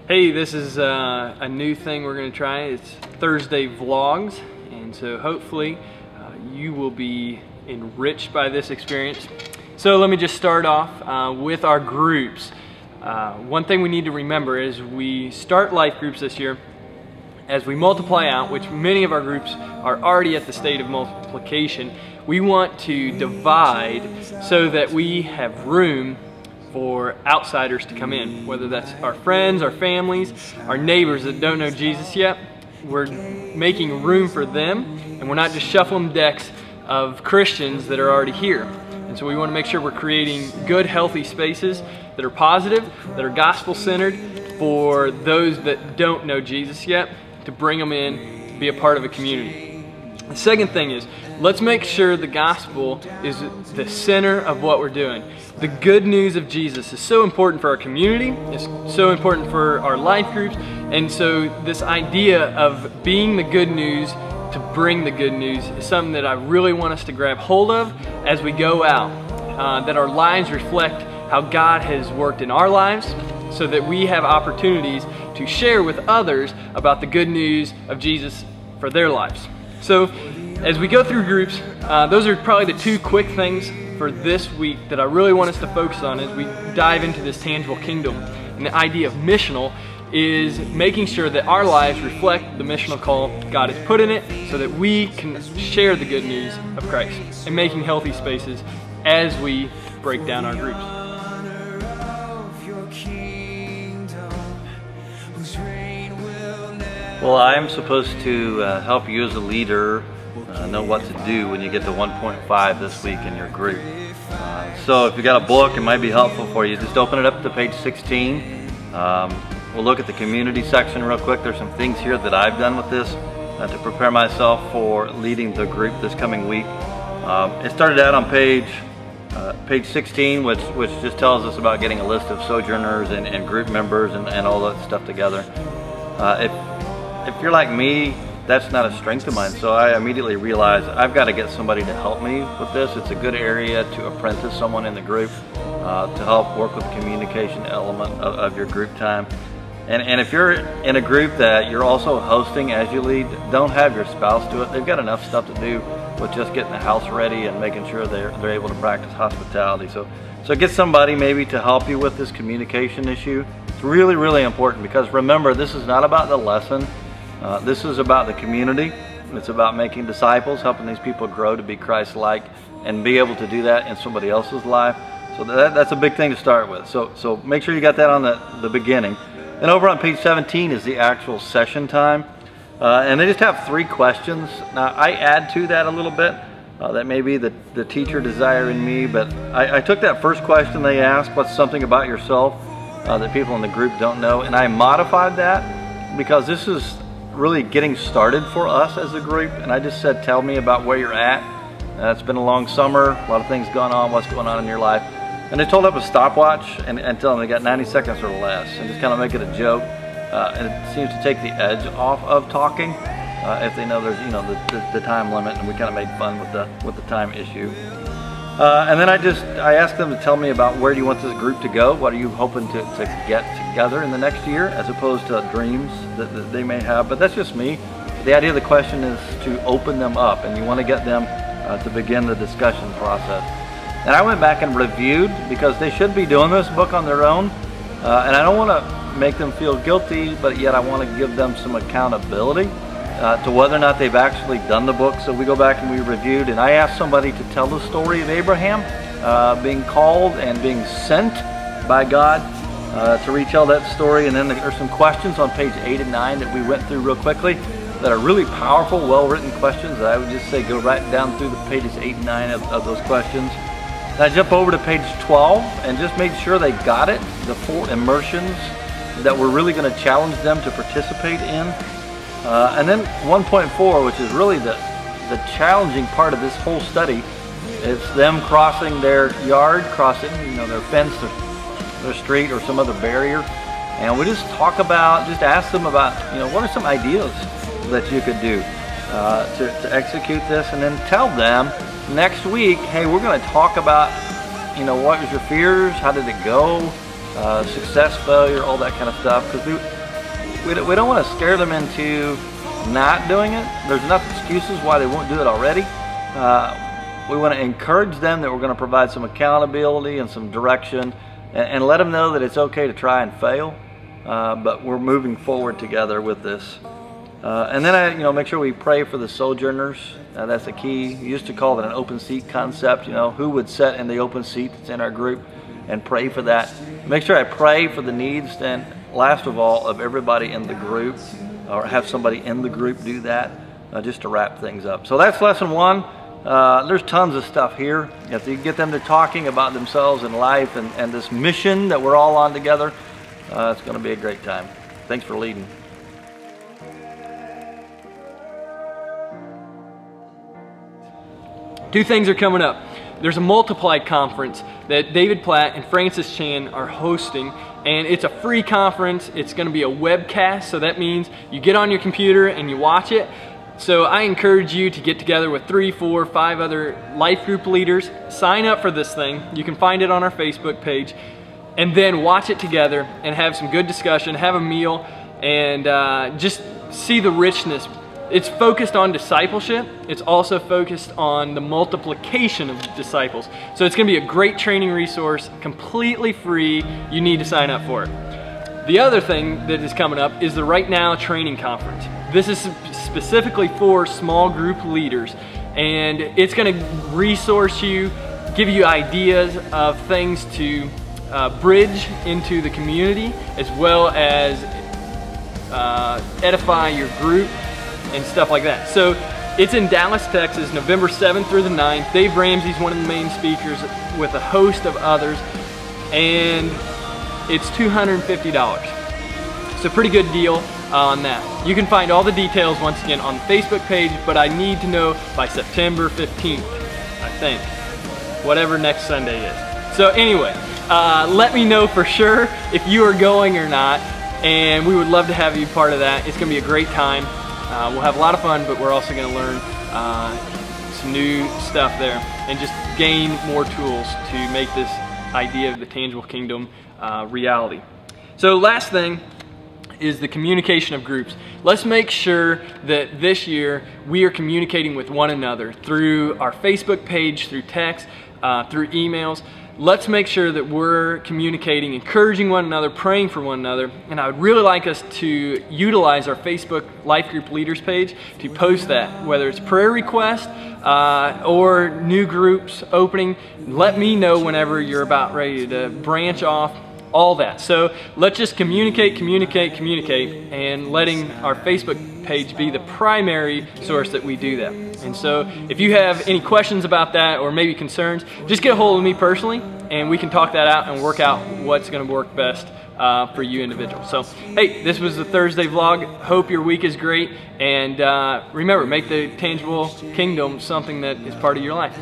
Hey, this is a new thing we're going to try. It's Thursday vlogs, and so hopefully you will be enriched by this experience. So let me just start off with our groups. One thing we need to remember is we start life groups this year. As we multiply out, which many of our groups are already at the state of multiplication, we want to divide so that we have room for outsiders to come in, whether that's our friends, our families, our neighbors that don't know Jesus yet. We're making room for them, and we're not just shuffling decks of Christians that are already here. And so we want to make sure we're creating good, healthy spaces that are positive, that are gospel-centered for those that don't know Jesus yet, to bring them in to be a part of a community. The second thing is, let's make sure the gospel is the center of what we're doing. The good news of Jesus is so important for our community, it's so important for our life groups, and so this idea of being the good news to bring the good news is something that I really want us to grab hold of as we go out, that our lives reflect how God has worked in our lives, so that we have opportunities to share with others about the good news of Jesus for their lives. So as we go through groups, those are probably the two quick things for this week that I really want us to focus on as we dive into this tangible kingdom. And the idea of missional is making sure that our lives reflect the missional call God has put in it, so that we can share the good news of Christ, and making healthy spaces as we break down our groups. Well, I'm supposed to help you as a leader know what to do when you get to 1.5 this week in your group. So if you got a book, it might be helpful for you. Just open it up to page 16. We'll look at the community section real quick. There's some things here that I've done with this to prepare myself for leading the group this coming week. It started out on page 16, which just tells us about getting a list of sojourners and group members and all that stuff together. If you're like me, that's not a strength of mine, so I immediately realized I've got to get somebody to help me with this. It's a good area to apprentice someone in the group to help work with the communication element of your group time. And if you're in a group that you're also hosting as you lead, don't have your spouse do it. They've got enough stuff to do with just getting the house ready and making sure they're able to practice hospitality. So get somebody maybe to help you with this communication issue. It's really, really important, because remember, this is not about the lesson. This is about the community. It's about making disciples, helping these people grow to be Christ-like, and be able to do that in somebody else's life. So that's a big thing to start with. So make sure you got that on the beginning. And over on page 17 is the actual session time. And they just have 3 questions. Now, I add to that a little bit. That may be the teacher desire in me, but I took that first question they asked, what's something about yourself that people in the group don't know, and I modified that, because this is really getting started for us as a group, and I just said, tell me about where you're at. It's been a long summer, a lot of things going on, what's going on in your life. And they told up a stopwatch and tell them they got 90 seconds or less, and just kind of make it a joke. And it seems to take the edge off of talking if they know there's the time limit, and we kind of made fun with the time issue. And then I asked them to tell me about where do you want this group to go, what are you hoping to get together in the next year, as opposed to dreams that they may have. But that's just me. The idea of the question is to open them up, and you want to get them to begin the discussion process. And I went back and reviewed, because they should be doing this book on their own, and I don't want to make them feel guilty, but yet I want to give them some accountability to whether or not they've actually done the book. So we go back and we reviewed, and I asked somebody to tell the story of Abraham being called and being sent by God to retell that story. And then there's some questions on page 8 and 9 that we went through real quickly that are really powerful, well-written questions that I would just say go right down through the pages 8 and 9 of those questions. And I jump over to page 12 and just made sure they got it, the 4 immersions that we're really going to challenge them to participate in. And then 1.4, which is really the challenging part of this whole study, it's them crossing their yard, crossing their fence, their street, or some other barrier. And we just ask them about what are some ideas that you could do to execute this, and then tell them next week, hey, we're going to talk about what was your fears, how did it go, success, failure, all that kind of stuff, because we don't want to scare them into not doing it. There's enough excuses why they won't do it already. We want to encourage them that we're going to provide some accountability and some direction, and let them know that it's okay to try and fail, but we're moving forward together with this. And then I make sure we pray for the sojourners. That's the key. We used to call it an open seat concept. Who would sit in the open seat that's in our group, and pray for that. Make sure I pray for the needs, then last of all, of everybody in the group, or have somebody in the group do that, just to wrap things up. So that's lesson 1. There's tons of stuff here. If you get them to talking about themselves and life and this mission that we're all on together, it's going to be a great time. Thanks for leading. Two things are coming up. There's a Multiply conference that David Platt and Francis Chan are hosting, and it's a free conference. It's going to be a webcast, so that means you get on your computer and you watch it. So I encourage you to get together with 3, 4, 5 other life group leaders, sign up for this thing. You can find it on our Facebook page, and then watch it together and have some good discussion, have a meal, and just see the richness. It's focused on discipleship. It's also focused on the multiplication of disciples. So it's going to be a great training resource, completely free. You need to sign up for it. The other thing that is coming up is the Right Now Training Conference. This is specifically for small group leaders, and it's going to resource you, give you ideas of things to bridge into the community, as well as edify your group and stuff like that. So it's in Dallas, Texas, November 7th through the 9th. Dave Ramsey's one of the main speakers with a host of others, and it's $250. It's a pretty good deal on that. You can find all the details once again on the Facebook page, but I need to know by September 15th, I think, whatever next Sunday is. So anyway, let me know for sure if you are going or not, and we would love to have you part of that. It's gonna be a great time. We'll have a lot of fun, but we're also gonna learn some new stuff there and just gain more tools to make this idea of the tangible kingdom reality. So last thing is the communication of groups. Let's make sure that this year we are communicating with one another through our Facebook page, through text, through emails. Let's make sure that we're communicating, encouraging one another, praying for one another. And I would really like us to utilize our Facebook Life Group Leaders page to post that, whether it's prayer requests or new groups opening. Let me know whenever you're about ready to branch off, all that. So let's just communicate, and letting our Facebook page be the primary source that we do that. And so if you have any questions about that or maybe concerns, just get a hold of me personally and we can talk that out and work out what's going to work best for you individuals. So hey, this was the Thursday vlog. Hope your week is great, and remember, make the tangible kingdom something that is part of your life.